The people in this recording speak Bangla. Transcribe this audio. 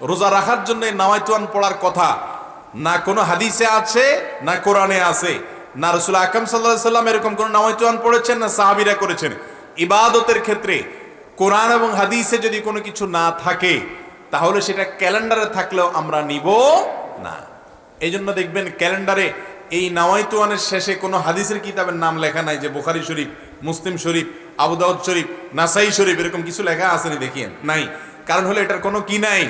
রোজা রাখার জন্য নাওয়াইতুয়ান পড়ার কথা না কোনো হাদিসে আছে না কোরআনে আছে, না রাসূল আকরাম সাল্লাল্লাহু আলাইহি সাল্লাম এরকম কোন নাওয়াইতুয়ান পড়েছেন, না সাহাবীরা করেছেন। ইবাদতের ক্ষেত্রে কোরআন এবং হাদিসে যদি কোনো কিছু না থাকে তাহলে সেটা ক্যালেন্ডারে থাকলেও আমরা নিব না। এই জন্য দেখবেন ক্যালেন্ডারে এই নাওয়াইতুয়ানের শেষে কোনো হাদিসের কিতাবের নাম লেখা নাই যে বুখারী শরীফ, মুসলিম শরীফ, আবু দাউদ শরীফ, নাসাই শরীফ, এরকম কিছু লেখা আসেনি দেখিয়েন নাই। কারণ হলো এটার কোনো কি নাই,